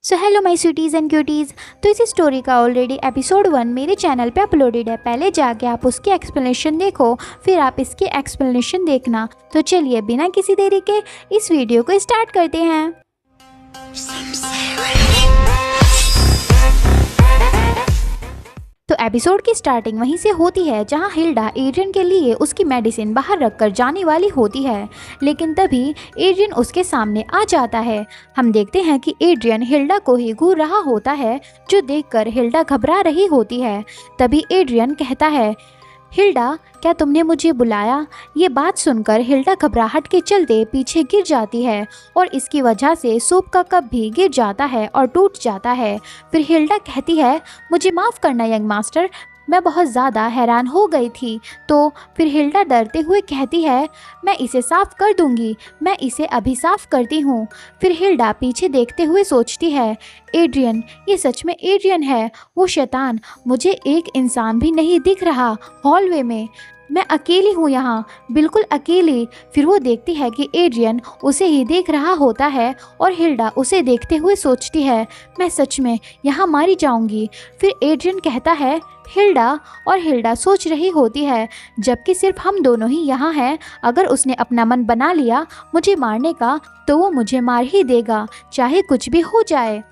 So hello my sweeties and cuties. तो इस story का ऑलरेडी एपिसोड 1 मेरे चैनल पे अपलोडेड है। पहले जाके आप उसकी एक्सप्लेनेशन देखो, फिर आप इसकी एक्सप्लेनेशन देखना। तो चलिए बिना किसी देरी के इस वीडियो को स्टार्ट करते हैं। तो एपिसोड की स्टार्टिंग वहीं से होती है जहां हिल्डा एड्रियन के लिए उसकी मेडिसिन बाहर रखकर जाने वाली होती है, लेकिन तभी एड्रियन उसके सामने आ जाता है। हम देखते हैं कि एड्रियन हिल्डा को ही घूर रहा होता है, जो देखकर हिल्डा घबरा रही होती है। तभी एड्रियन कहता है, हिल्डा क्या तुमने मुझे बुलाया? ये बात सुनकर हिल्डा घबराहट के चलते पीछे गिर जाती है और इसकी वजह से सूप का कप भी गिर जाता है और टूट जाता है। फिर हिल्डा कहती है, मुझे माफ़ करना यंग मास्टर, मैं बहुत ज़्यादा हैरान हो गई थी। तो फिर हिल्डा डरते हुए कहती है, मैं इसे साफ़ कर दूंगी, मैं इसे अभी साफ़ करती हूँ। फिर हिल्डा पीछे देखते हुए सोचती है, एड्रियन, ये सच में एड्रियन है, वो शैतान। मुझे एक इंसान भी नहीं दिख रहा हॉलवे में, मैं अकेली हूँ यहाँ, बिल्कुल अकेली। फिर वो देखती है कि एड्रियन उसे ही देख रहा होता है और हिल्डा उसे देखते हुए सोचती है, मैं सच में यहाँ मारी जाऊँगी। फिर एड्रियन कहता है, हिल्डा, और हिल्डा सोच रही होती है, जबकि सिर्फ हम दोनों ही यहाँ हैं, अगर उसने अपना मन बना लिया मुझे मारने का तो वो मुझे मार ही देगा, चाहे कुछ भी हो जाए।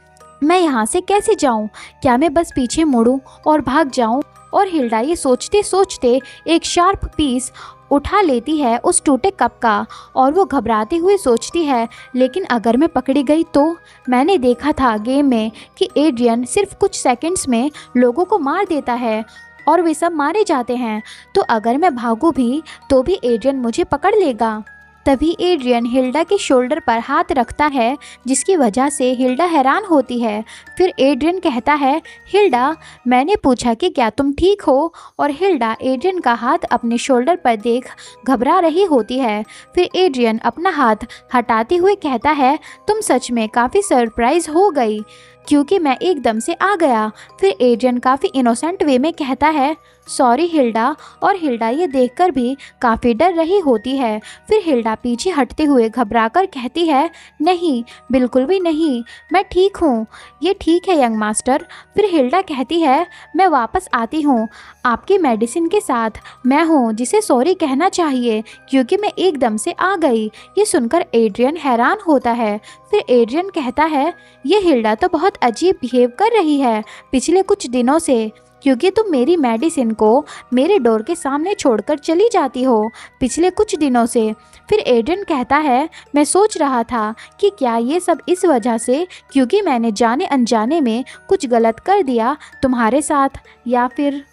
मैं यहाँ से कैसे जाऊँ? क्या मैं बस पीछे मुड़ूँ और भाग जाऊँ? और हिल्डा ये सोचते सोचते एक शार्प पीस उठा लेती है उस टूटे कप का, और वो घबराते हुए सोचती है, लेकिन अगर मैं पकड़ी गई तो? मैंने देखा था गेम में कि एड्रियन सिर्फ कुछ सेकंड्स में लोगों को मार देता है और वे सब मारे जाते हैं, तो अगर मैं भागूं भी तो भी एड्रियन मुझे पकड़ लेगा। तभी एड्रियन हिल्डा के शोल्डर पर हाथ रखता है, जिसकी वजह से हिल्डा हैरान होती है। फिर एड्रियन कहता है, हिल्डा, मैंने पूछा कि क्या तुम ठीक हो? और हिल्डा एड्रियन का हाथ अपने शोल्डर पर देख घबरा रही होती है। फिर एड्रियन अपना हाथ हटाते हुए कहता है, तुम सच में काफ़ी सरप्राइज हो गई क्योंकि मैं एकदम से आ गया। फिर एड्रियन काफ़ी इनोसेंट वे में कहता है, सॉरी हिल्डा, और हिल्डा ये देखकर भी काफ़ी डर रही होती है। फिर हिल्डा पीछे हटते हुए घबराकर कहती है, नहीं, बिल्कुल भी नहीं, मैं ठीक हूँ, ये ठीक है यंग मास्टर। फिर हिल्डा कहती है, मैं वापस आती हूँ, आपकी मेडिसिन के साथ मैं हूँ जिसे सॉरी कहना चाहिए क्योंकि मैं एकदम से आ गई। ये सुनकर एड्रियन हैरान होता है। फिर एड्रियन कहता है, ये हिल्डा तो बहुत अजीब बिहेव कर रही है पिछले कुछ दिनों से, क्योंकि तुम मेरी मेडिसिन को मेरे डोर के सामने छोड़कर चली जाती हो पिछले कुछ दिनों से। फिर एड्रियन कहता है, मैं सोच रहा था कि क्या ये सब इस वजह से क्योंकि मैंने जाने अनजाने में कुछ गलत कर दिया तुम्हारे साथ, या फिर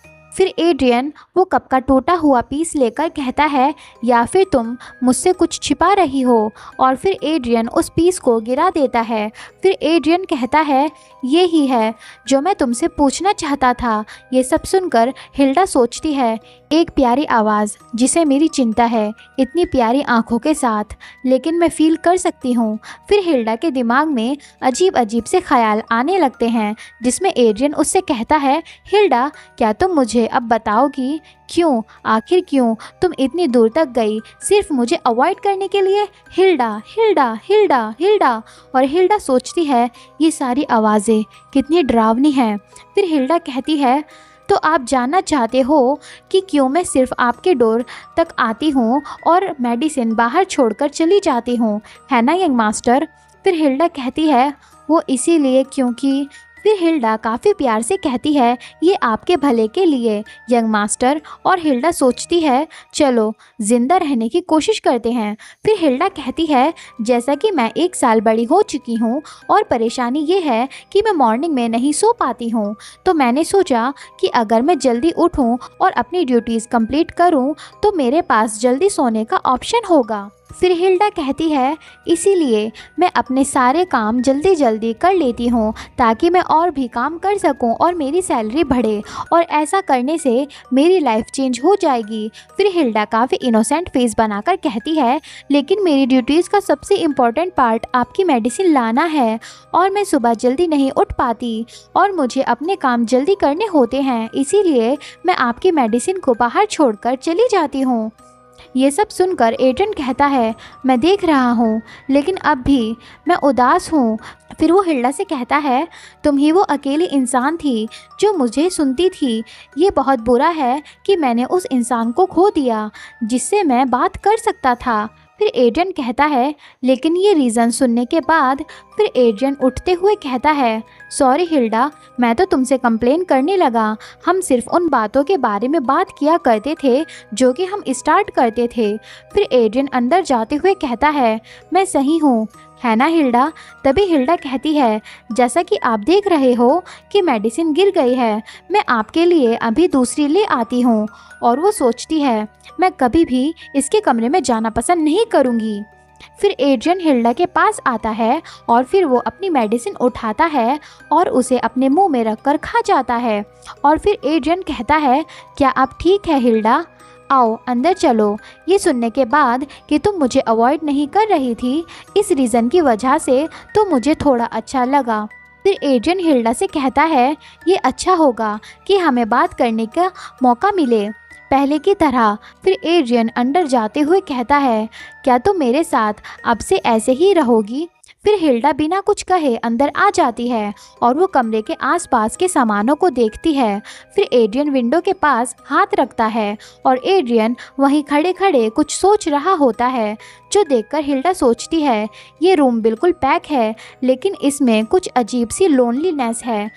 एड्रियन वो कप का टूटा हुआ पीस लेकर कहता है, या फिर तुम मुझसे कुछ छिपा रही हो? और फिर एड्रियन उस पीस को गिरा देता है। फिर एड्रियन कहता है, ये ही है जो मैं तुमसे पूछना चाहता था। ये सब सुनकर हिल्डा सोचती है, एक प्यारी आवाज़ जिसे मेरी चिंता है, इतनी प्यारी आंखों के साथ, लेकिन मैं फील कर सकती हूँ। फिर हिल्डा के दिमाग में अजीब अजीब से ख्याल आने लगते हैं, जिसमें एड्रियन उससे कहता है, हिल्डा, क्या तुम मुझे अब बताओगी क्यों, आखिर क्यों तुम इतनी दूर तक गई सिर्फ मुझे अवॉइड करने के लिए? Hilda, Hilda, Hilda, Hilda. और हिल्डा सोचती है, ये सारी आवाज़ें कितनी डरावनी हैं। फिर हिल्डा कहती है, तो आप जानना चाहते हो कि क्यों मैं सिर्फ आपके डोर तक आती हूँ और मेडिसिन बाहर छोड़कर चली जाती हूँ, है ना यंग मास्टर? फिर हिल्डा कहती है, वो इसीलिए क्योंकि। फिर हिल्डा काफ़ी प्यार से कहती है, ये आपके भले के लिए यंग मास्टर। और हिल्डा सोचती है, चलो ज़िंदा रहने की कोशिश करते हैं। फिर हिल्डा कहती है, जैसा कि मैं 1 साल बड़ी हो चुकी हूँ और परेशानी ये है कि मैं मॉर्निंग में नहीं सो पाती हूँ, तो मैंने सोचा कि अगर मैं जल्दी उठूँ और अपनी ड्यूटीज़ कंप्लीट करूँ तो मेरे पास जल्दी सोने का ऑप्शन होगा। फिर हिल्डा कहती है, इसीलिए मैं अपने सारे काम जल्दी जल्दी कर लेती हूँ ताकि मैं और भी काम कर सकूँ और मेरी सैलरी बढ़े, और ऐसा करने से मेरी लाइफ चेंज हो जाएगी। फिर हिल्डा काफ़ी इनोसेंट फेस बनाकर कहती है, लेकिन मेरी ड्यूटीज़ का सबसे इम्पॉर्टेंट पार्ट आपकी मेडिसिन लाना है, और मैं सुबह जल्दी नहीं उठ पाती और मुझे अपने काम जल्दी करने होते हैं, इसीलिए मैं आपकी मेडिसिन को बाहर छोड़कर चली जाती हूँ। ये सब सुनकर एड्रियन कहता है, मैं देख रहा हूँ, लेकिन अब भी मैं उदास हूँ। फिर वो हिल्डा से कहता है, तुम ही वो अकेली इंसान थी जो मुझे सुनती थी। ये बहुत बुरा है कि मैंने उस इंसान को खो दिया जिससे मैं बात कर सकता था। फिर एड्रियन कहता है, लेकिन ये रीज़न सुनने के बाद फिर एड्रियन उठते हुए कहता है, सॉरी हिल्डा, मैं तो तुमसे कंप्लेन करने लगा। हम सिर्फ उन बातों के बारे में बात किया करते थे जो कि हम स्टार्ट करते थे। फिर एड्रियन अंदर जाते हुए कहता है, मैं सही हूँ, है ना हिल्डा? तभी हिल्डा कहती है, जैसा कि आप देख रहे हो कि मेडिसिन गिर गई है, मैं आपके लिए अभी दूसरी ले आती हूँ। और वो सोचती है, मैं कभी भी इसके कमरे में जाना पसंद नहीं करूँगी। फिर एड्रियन हिल्डा के पास आता है और फिर वो अपनी मेडिसिन उठाता है और उसे अपने मुंह में रखकर खा जाता है। और फिर एड्रियन कहता है, क्या आप ठीक है हिल्डा? आओ अंदर चलो। ये सुनने के बाद कि तुम मुझे अवॉइड नहीं कर रही थी, इस रीज़न की वजह से तो मुझे थोड़ा अच्छा लगा। फिर एड्रियन हिल्डा से कहता है, ये अच्छा होगा कि हमें बात करने का मौका मिले पहले की तरह। फिर एड्रियन अंदर जाते हुए कहता है, क्या तुम मेरे साथ अब से ऐसे ही रहोगी? फिर हिल्डा बिना कुछ कहे अंदर आ जाती है और वो कमरे के आसपास के सामानों को देखती है। फिर एड्रियन विंडो के पास हाथ रखता है और एड्रियन वहीं खड़े खड़े कुछ सोच रहा होता है, जो देखकर हिल्डा सोचती है, ये रूम बिल्कुल पैक है लेकिन इसमें कुछ अजीब सी लोनलीनेस है।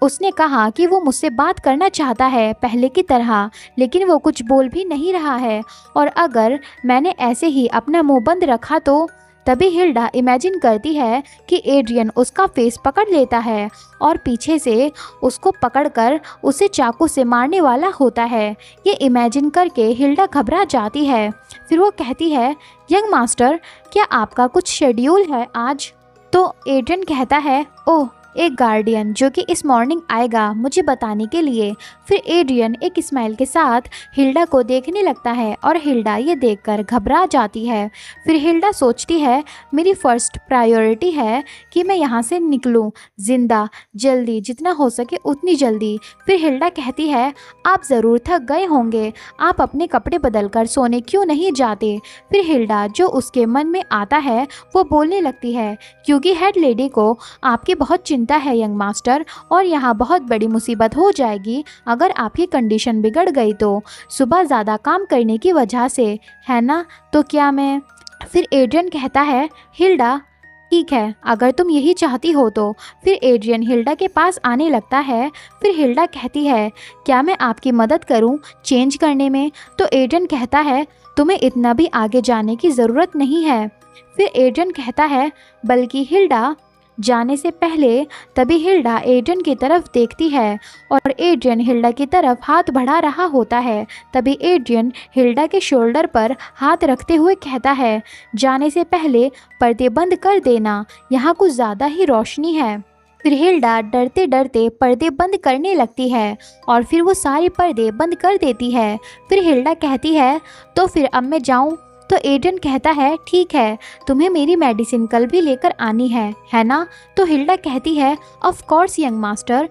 उसने कहा कि वो मुझसे बात करना चाहता है पहले की तरह, लेकिन वो कुछ बोल भी नहीं रहा है। और अगर मैंने ऐसे ही अपना मुंह बंद रखा तो? तभी हिल्डा इमेजिन करती है कि एड्रियन उसका फेस पकड़ लेता है और पीछे से उसको पकड़कर उसे चाकू से मारने वाला होता है। ये इमेजिन करके हिल्डा घबरा जाती है। फिर वो कहती है, यंग मास्टर, क्या आपका कुछ शेड्यूल है आज? तो एड्रियन कहता है, ओह, एक गार्डियन जो कि इस मॉर्निंग आएगा मुझे बताने के लिए। फिर एड्रियन एक स्माइल के साथ हिल्डा को देखने लगता है और हिल्डा ये देखकर घबरा जाती है। फिर हिल्डा सोचती है, मेरी फर्स्ट प्रायोरिटी है कि मैं यहाँ से निकलूँ जिंदा, जल्दी, जितना हो सके उतनी जल्दी। फिर हिल्डा कहती है, आप ज़रूर थक गए होंगे, आप अपने कपड़े बदल कर सोने क्यों नहीं जाते? फिर हिल्डा जो उसके मन में आता है वो बोलने लगती है, क्योंकि हेड लेडी को आपकी बहुत चिंता है यंग मास्टर, और यहाँ बहुत बड़ी मुसीबत हो जाएगी अगर आपकी कंडीशन बिगड़ गई तो, सुबह ज़्यादा काम करने की वजह से, है ना? तो क्या मैं? फिर एड्रियन कहता है, हिल्डा ठीक है, अगर तुम यही चाहती हो तो। फिर एड्रियन हिल्डा के पास आने लगता है। फिर हिल्डा कहती है, क्या मैं आपकी मदद करूं चेंज करने में? तो एड्रियन कहता है, तुम्हें इतना भी आगे जाने की ज़रूरत नहीं है। फिर एड्रियन कहता है, बल्कि हिल्डा जाने से पहले। तभी हिल्डा एड्रियन की तरफ देखती है और एड्रियन हिल्डा की तरफ हाथ बढ़ा रहा होता है। तभी एड्रियन हिल्डा के शोल्डर पर हाथ रखते हुए कहता है, जाने से पहले पर्दे बंद कर देना, यहाँ कुछ ज़्यादा ही रोशनी है। फिर हिल्डा डरते डरते पर्दे बंद करने लगती है और फिर वो सारे पर्दे बंद कर देती है। फिर हिल्डा कहती है, तो फिर अब मैं जाऊँ? तो एड्रियन कहता है, ठीक है, तुम्हें मेरी मेडिसिन कल भी लेकर आनी है ना? तो हिल्डा कहती है, ऑफ कोर्स यंग मास्टर।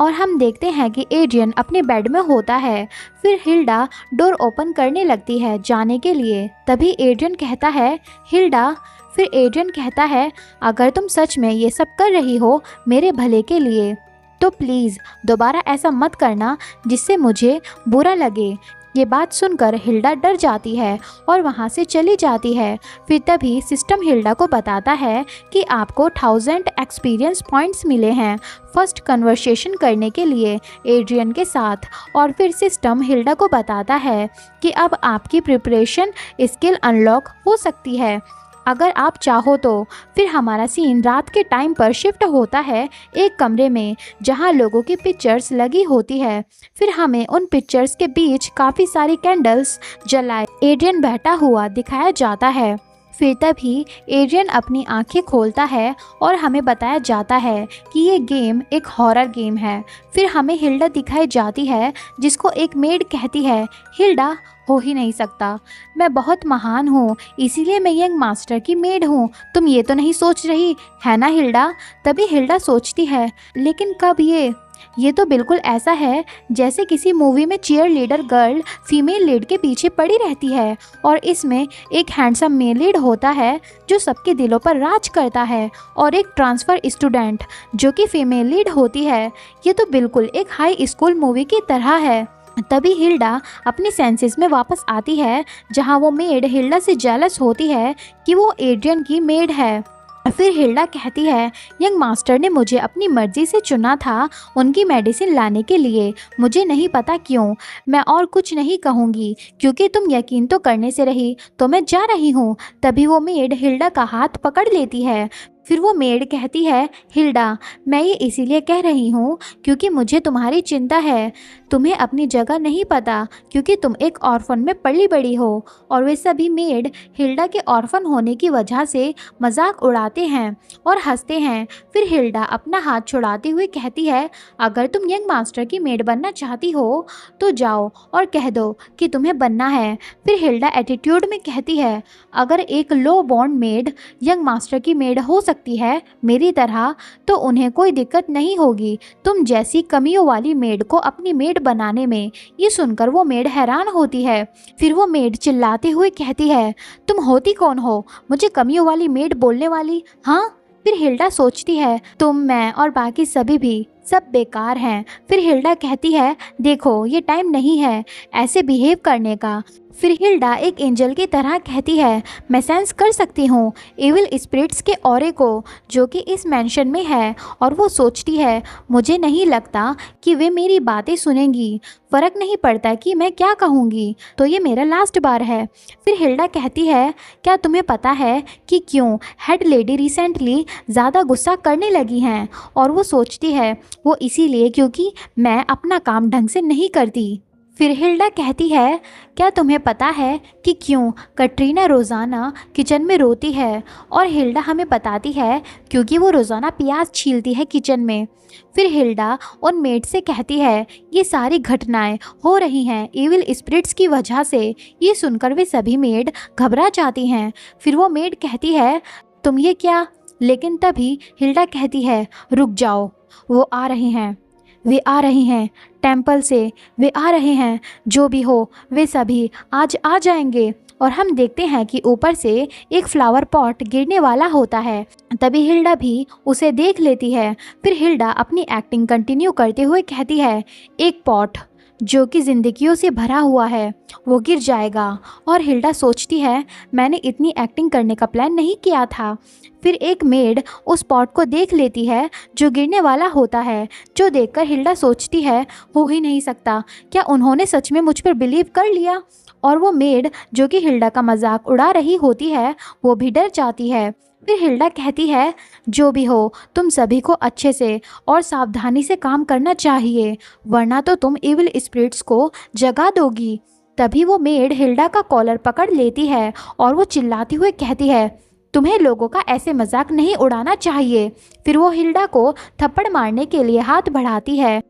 और हम देखते हैं कि एड्रियन अपने बेड में होता है। फिर हिल्डा डोर ओपन करने लगती है जाने के लिए। तभी एड्रियन कहता है, हिल्डा। फिर एड्रियन कहता है, अगर तुम सच में ये सब कर रही हो मेरे भले के लिए तो प्लीज़ दोबारा ऐसा मत करना जिससे मुझे बुरा लगे। ये बात सुनकर हिल्डा डर जाती है और वहाँ से चली जाती है। फिर तभी सिस्टम हिल्डा को बताता है कि आपको 1000 एक्सपीरियंस पॉइंट्स मिले हैं फर्स्ट कन्वर्सेशन करने के लिए एड्रियन के साथ। और फिर सिस्टम हिल्डा को बताता है कि अब आपकी प्रिपरेशन स्किल अनलॉक हो सकती है अगर आप चाहो तो। फिर हमारा सीन रात के टाइम पर शिफ्ट होता है एक कमरे में जहां लोगों की पिक्चर्स लगी होती है। फिर हमें उन पिक्चर्स के बीच काफ़ी सारी कैंडल्स जलाए एड्रियन बैठा हुआ दिखाया जाता है। फिर तभी एड्रियन अपनी आंखें खोलता है और हमें बताया जाता है कि ये गेम एक हॉरर गेम है। फिर हमें हिल्डा दिखाई जाती है जिसको एक मेड कहती है, हिल्डा हो ही नहीं सकता, मैं बहुत महान हूँ इसीलिए मैं यंग मास्टर की मेड हूँ, तुम ये तो नहीं सोच रही है ना हिल्डा? तभी हिल्डा सोचती है, लेकिन कब ये? ये तो बिल्कुल ऐसा है जैसे किसी मूवी में cheerleader girl female lead के पीछे पड़ी रहती है और इसमें एक हैंडसम मेल लीड होता है जो सबके दिलों पर राज करता है और एक ट्रांसफ़र स्टूडेंट जो कि फीमेल लीड होती है। ये तो बिल्कुल एक हाई स्कूल मूवी की तरह है। तभी हिल्डा अपने सेंसेस में वापस आती है जहां वो मेड हिल्डा से जेलस होती है कि वो एड्रियन की मेड है। फिर हिल्डा कहती है यंग मास्टर ने मुझे अपनी मर्जी से चुना था उनकी मेडिसिन लाने के लिए। मुझे नहीं पता क्यों। मैं और कुछ नहीं कहूँगी क्योंकि तुम यकीन तो करने से रही, तो मैं जा रही हूँ। तभी वो मेड हिल्डा का हाथ पकड़ लेती है। फिर वो मेड कहती है हिल्डा, मैं ये इसीलिए कह रही हूँ क्योंकि मुझे तुम्हारी चिंता है। तुम्हें अपनी जगह नहीं पता क्योंकि तुम एक ऑर्फन में पली बड़ी हो। और वे सभी मेड हिल्डा के ऑर्फन होने की वजह से मजाक उड़ाते हैं और हंसते हैं। फिर हिल्डा अपना हाथ छुड़ाते हुए कहती है अगर तुम यंग मास्टर की मेड बनना चाहती हो तो जाओ और कह दो कि तुम्हें बनना है। फिर हिल्डा एटीट्यूड में कहती है अगर एक लो बॉर्न मेड यंग मास्टर की मेड हो सकती है मेरी तरह तो उन्हें कोई दिक्कत नहीं होगी तुम जैसी कमियों वाली मेड को अपनी मेड बनाने में। ये सुनकर वो मेड हैरान होती है। फिर वो मेड चिल्लाते हुए कहती है तुम होती कौन हो मुझे कमियों वाली मेड बोलने वाली? हाँ। फिर हिल्डा सोचती है तुम, मैं और बाकी सभी भी सब बेकार हैं। फिर हिल्डा कहती है देखो ये टाइम नहीं है ऐसे बिहेव करने का। फिर हिल्डा एक एंजल की तरह कहती है मैं सेंस कर सकती हूँ इविल स्पिरिट्स के ऑरे को जो कि इस मेंशन में है। और वो सोचती है मुझे नहीं लगता कि वे मेरी बातें सुनेंगी। फ़र्क नहीं पड़ता कि मैं क्या कहूँगी, तो ये मेरा लास्ट बार है। फिर हिल्डा कहती है क्या तुम्हें पता है कि क्यों हेड लेडी रिसेंटली ज़्यादा गुस्सा करने लगी हैं? और वो सोचती है वो इसीलिए क्योंकि मैं अपना काम ढंग से नहीं करती। फिर हिल्डा कहती है क्या तुम्हें पता है कि क्यों कटरीना रोज़ाना किचन में रोती है? और हिल्डा हमें बताती है क्योंकि वो रोज़ाना प्याज छीलती है किचन में। फिर हिल्डा उन मेड से कहती है ये सारी घटनाएं हो रही हैं इविल स्पिरिट्स की वजह से। ये सुनकर वे सभी मेड घबरा जाती हैं। फिर वो मेड कहती है तुम ये क्या? लेकिन तभी हिल्डा कहती है रुक जाओ, वो आ रहे हैं, वे आ रहे हैं टेंपल से, वे आ रहे हैं। जो भी हो वे सभी आज आ जाएंगे। और हम देखते हैं कि ऊपर से एक फ्लावर पॉट गिरने वाला होता है। तभी हिल्डा भी उसे देख लेती है। फिर हिल्डा अपनी एक्टिंग कंटिन्यू करते हुए कहती है एक पॉट जो कि ज़िंदगियों से भरा हुआ है वो गिर जाएगा। और हिल्डा सोचती है मैंने इतनी एक्टिंग करने का प्लान नहीं किया था। फिर एक मेड उस पॉट को देख लेती है जो गिरने वाला होता है, जो देखकर हिल्डा सोचती है हो ही नहीं सकता, क्या उन्होंने सच में मुझ पर बिलीव कर लिया? और वो मेड जो कि हिल्डा का मजाक उड़ा रही होती है वो भी डर जाती है। फिर हिल्डा कहती है जो भी हो तुम सभी को अच्छे से और सावधानी से काम करना चाहिए वरना तो तुम इविल स्पिरिट्स को जगा दोगी। तभी वो मेड हिल्डा का कॉलर पकड़ लेती है और वो चिल्लाते हुए कहती है तुम्हें लोगों का ऐसे मजाक नहीं उड़ाना चाहिए। फिर वो हिल्डा को थप्पड़ मारने के लिए हाथ बढ़ाती है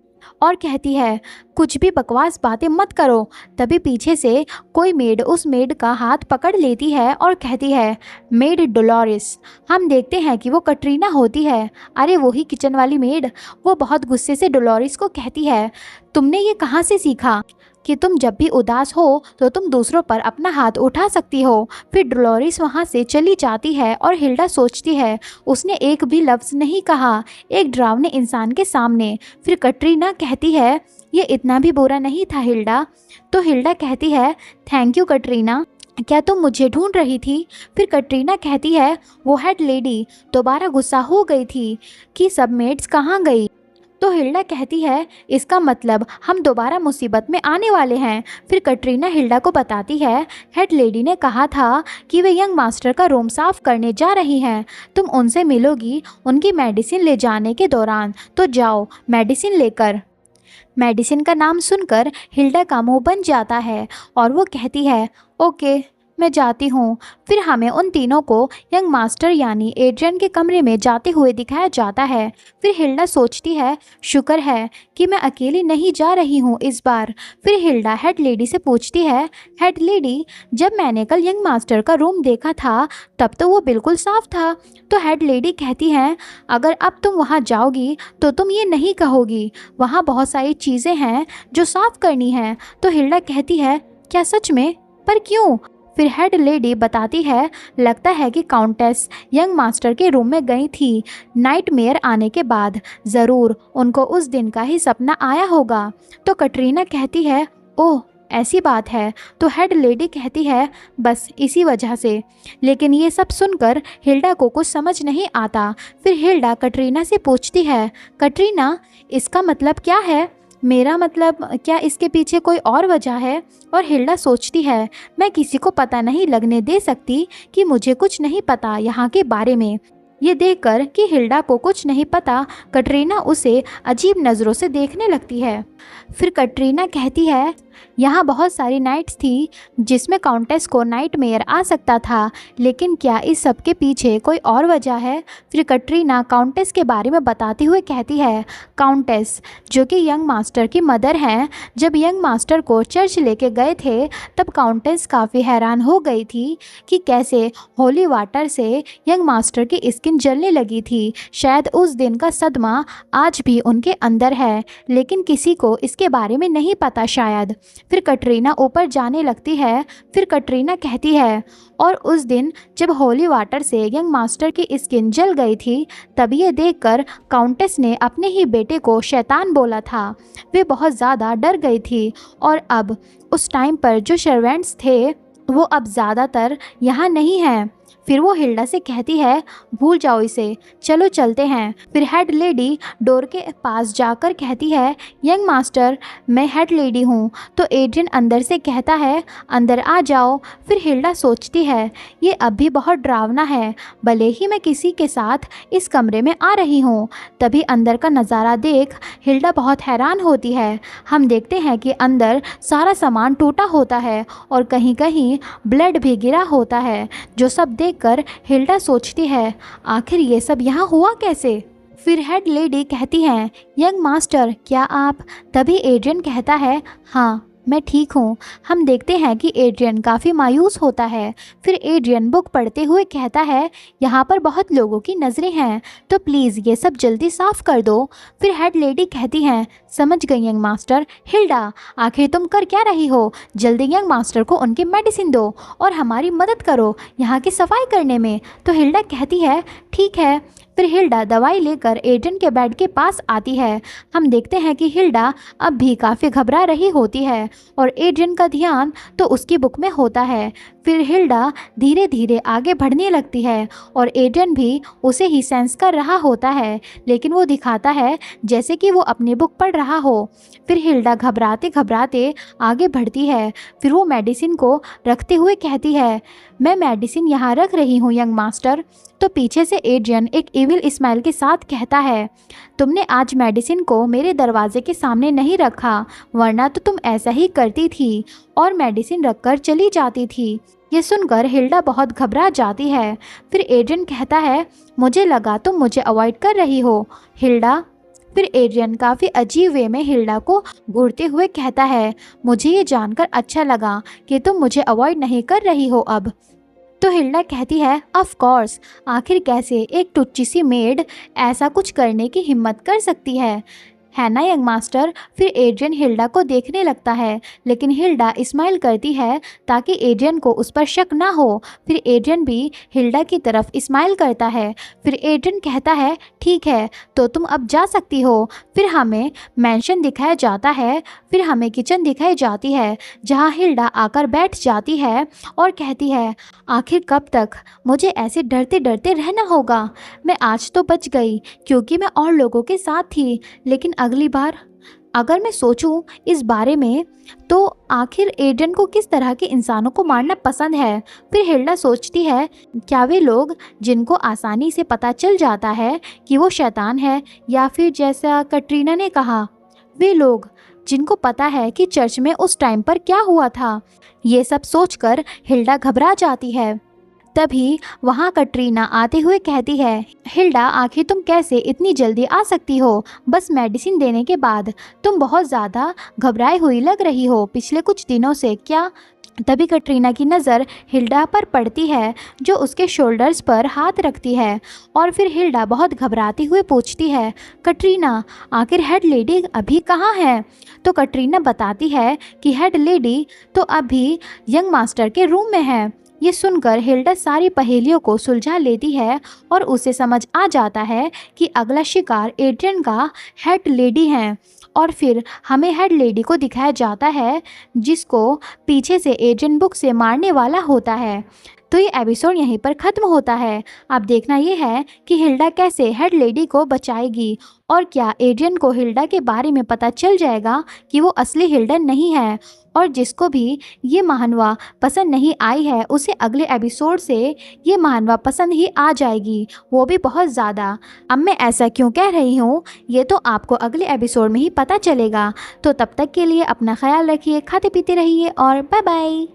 और कहती है कुछ भी बकवास बातें मत करो। तभी पीछे से कोई मेड उस मेड का हाथ पकड़ लेती है और कहती है मेड डोलोरिस। हम देखते हैं कि वो कटरीना होती है। अरे वही किचन वाली मेड। वो बहुत गुस्से से डोलोरिस को कहती है तुमने ये कहाँ से सीखा कि तुम जब भी उदास हो तो तुम दूसरों पर अपना हाथ उठा सकती हो। फिर डोलोरिस वहाँ से चली जाती है और हिल्डा सोचती है उसने एक भी लफ्ज़ नहीं कहा एक डरावने इंसान के सामने। फिर कटरीना कहती है ये इतना भी बुरा नहीं था हिल्डा। तो हिल्डा कहती है थैंक यू कटरीना, क्या तुम मुझे ढूंढ रही थी? फिर कटरीना कहती है वो हेड लेडी दोबारा गुस्सा हो गई थी कि सब मेड्स कहाँ गई। तो हिल्डा कहती है इसका मतलब हम दोबारा मुसीबत में आने वाले हैं। फिर कटरीना हिल्डा को बताती है हेड लेडी ने कहा था कि वे यंग मास्टर का रूम साफ करने जा रही हैं। तुम उनसे मिलोगी उनकी मेडिसिन ले जाने के दौरान, तो जाओ मेडिसिन लेकर। मेडिसिन का नाम सुनकर हिल्डा का मुंह बन जाता है और वो कहती है ओके मैं जाती हूँ। फिर हमें उन तीनों को यंग मास्टर यानी एड्रियन के कमरे में जाते हुए दिखाया जाता है। फिर हिल्डा सोचती है, शुक्र है कि मैं अकेली नहीं जा रही हूँ इस बार। फिर हिल्डा हेड लेडी से पूछती है, हेड लेडी, जब मैंने कल यंग मास्टर का रूम देखा था तब तो वो बिल्कुल साफ था। तो हेड लेडी कहती है, अगर अब तुम वहाँ जाओगी तो तुम ये नहीं कहोगी, वहाँ बहुत सारी चीज़ें हैं जो साफ करनी है। तो हिल्डा कहती है, क्या सच में? पर क्यों? फिर हेड लेडी बताती है, लगता है कि काउंटेस यंग मास्टर के रूम में गई थी नाइटमेयर आने के बाद। ज़रूर उनको उस दिन का ही सपना आया होगा। तो कटरीना कहती है, ओह ऐसी बात है। तो हेड लेडी कहती है, बस इसी वजह से। लेकिन ये सब सुनकर हिल्डा को कुछ समझ नहीं आता। फिर हिल्डा कटरीना से पूछती है, कटरीना इसका मतलब क्या है? मेरा मतलब, क्या इसके पीछे कोई और वजह है? और हिल्डा सोचती है, मैं किसी को पता नहीं लगने दे सकती कि मुझे कुछ नहीं पता यहाँ के बारे में। ये देखकर कि हिल्डा को कुछ नहीं पता, कटरीना उसे अजीब नज़रों से देखने लगती है। फिर कटरीना कहती है, यहाँ बहुत सारी नाइट्स थी जिसमें काउंटेस को नाइटमेयर आ सकता था, लेकिन क्या इस सब के पीछे कोई और वजह है? फिर कटरीना काउंटेस के बारे में बताते हुए कहती है, काउंटेस जो कि यंग मास्टर की मदर हैं, जब यंग मास्टर को चर्च लेके गए थे तब काउंटेस काफ़ी हैरान हो गई थी कि कैसे होली वाटर से यंग मास्टर की स्किन जलने लगी थी। शायद उस दिन का सदमा आज भी उनके अंदर है, लेकिन किसी को इसके बारे में नहीं पता शायद। फिर कटरीना ऊपर जाने लगती है। फिर कटरीना कहती है, और उस दिन जब होली वाटर से यंग मास्टर की स्किन जल गई थी तब ये देखकर काउंटेस ने अपने ही बेटे को शैतान बोला था। वे बहुत ज़्यादा डर गई थी और अब उस टाइम पर जो सर्वेंट्स थे वो अब ज़्यादातर यहाँ नहीं हैं। फिर वो हिल्डा से कहती है, भूल जाओ इसे, चलो चलते हैं। फिर हेड लेडी डोर के पास जाकर कहती है, यंग मास्टर मैं हेड लेडी हूँ। तो एड्रियन अंदर से कहता है, अंदर आ जाओ। फिर हिल्डा सोचती है, ये अब भी बहुत डरावना है, भले ही मैं किसी के साथ इस कमरे में आ रही हूँ। तभी अंदर का नज़ारा देख हिल्डा बहुत हैरान होती है। हम देखते हैं कि अंदर सारा सामान टूटा होता है और कहीं कहीं ब्लड भी गिरा होता है। जो सब कर हिल्डा सोचती है, आखिर ये सब यहाँ हुआ कैसे? फिर हेड लेडी कहती है, यंग मास्टर क्या आप? तभी एड्रियन कहता है, हाँ मैं ठीक हूँ। हम देखते हैं कि एड्रियन काफ़ी मायूस होता है। फिर एड्रियन बुक पढ़ते हुए कहता है, यहाँ पर बहुत लोगों की नज़रें हैं, तो प्लीज़ ये सब जल्दी साफ़ कर दो। फिर हेड लेडी कहती हैं, समझ गई यंग मास्टर। हिल्डा आखिर तुम कर क्या रही हो? जल्दी यंग मास्टर को उनकी मेडिसिन दो और हमारी मदद करो यहाँ की सफाई करने में। तो हिल्डा कहती है, ठीक है। फिर हिल्डा दवाई लेकर एड्रियन के बेड के पास आती है। हम देखते हैं कि हिल्डा अब भी काफ़ी घबरा रही होती है और एड्रियन का ध्यान तो उसकी बुक में होता है। फिर हिल्डा धीरे धीरे आगे बढ़ने लगती है और एड्रियन भी उसे ही सेंस कर रहा होता है, लेकिन वो दिखाता है जैसे कि वो अपनी बुक पढ़ रहा हो। फिर हिल्डा घबराते घबराते आगे बढ़ती है। फिर वो मेडिसिन को रखते हुए कहती है, मैं मेडिसिन यहाँ रख रही हूँ यंग मास्टर। तो पीछे से एड्रियन एक इविल स्माइल के साथ कहता है, तुमने आज मेडिसिन को मेरे दरवाजे के सामने नहीं रखा, वरना तो तुम ऐसा ही करती थी और मेडिसिन रखकर चली जाती थी। ये सुनकर हिल्डा बहुत घबरा जाती है। फिर एड्रियन कहता है, मुझे लगा तुम मुझे अवॉइड कर रही हो हिल्डा। फिर एड्रियन काफ़ी अजीब वे में हिल्डा को घूरते हुए कहता है, मुझे ये जानकर अच्छा लगा कि तुम मुझे अवॉइड नहीं कर रही हो अब। तो हिल्डा कहती है, ऑफ कोर्स, आखिर कैसे एक टुच्ची सी मेड ऐसा कुछ करने की हिम्मत कर सकती है ना यंग मास्टर। फिर एड्रियन हिल्डा को देखने लगता है, लेकिन हिल्डा स्माइल करती है ताकि एड्रियन को उस पर शक ना हो। फिर एड्रियन भी हिल्डा की तरफ स्माइल करता है। फिर एड्रियन कहता है, ठीक है तो तुम अब जा सकती हो। फिर हमें मैंशन दिखाया जाता है। फिर हमें किचन दिखाई जाती है जहाँ हिल्डा आकर बैठ जाती है और कहती है, आखिर कब तक मुझे ऐसे डरते डरते रहना होगा? मैं आज तो बच गई क्योंकि मैं और लोगों के साथ थी, लेकिन अगली बार अगर मैं सोचूं इस बारे में तो आखिर एड्रियन को किस तरह के इंसानों को मारना पसंद है। फिर हिल्डा सोचती है, क्या वे लोग जिनको आसानी से पता चल जाता है कि वो शैतान है, या फिर जैसा कटरीना ने कहा वे लोग जिनको पता है कि चर्च में उस टाइम पर क्या हुआ था। ये सब सोचकर हिल्डा घबरा जाती है। तभी वहाँ कटरीना आते हुए कहती है, हिल्डा आखिर तुम कैसे इतनी जल्दी आ सकती हो? बस मेडिसिन देने के बाद तुम बहुत ज़्यादा घबराई हुई लग रही हो पिछले कुछ दिनों से क्या? तभी कटरीना की नज़र हिल्डा पर पड़ती है, जो उसके शोल्डर्स पर हाथ रखती है। और फिर हिल्डा बहुत घबराती हुए पूछती है, कटरीना आखिर हेड लेडी अभी कहाँ है? तो कटरीना बताती है कि हेड लेडी तो अभी यंग मास्टर के रूम में है। ये सुनकर हिल्डा सारी पहेलियों को सुलझा लेती है और उसे समझ आ जाता है कि अगला शिकार एड्रियन का हेड लेडी है। और फिर हमें हेड लेडी को दिखाया जाता है, जिसको पीछे से एड्रियन बुक से मारने वाला होता है। तो ये एपिसोड यहीं पर ख़त्म होता है। अब देखना ये है कि हिल्डा कैसे हेड लेडी को बचाएगी, और क्या एड्रियन को हिल्डा के बारे में पता चल जाएगा कि वो असली हिल्डा नहीं है। और जिसको भी ये महानवा पसंद नहीं आई है, उसे अगले एपिसोड से ये महानवा पसंद ही आ जाएगी, वो भी बहुत ज़्यादा। अब मैं ऐसा क्यों कह रही हूँ, ये तो आपको अगले एपिसोड में ही पता चलेगा। तो तब तक के लिए अपना ख्याल रखिए, खाते पीते रहिए और बाय बाय।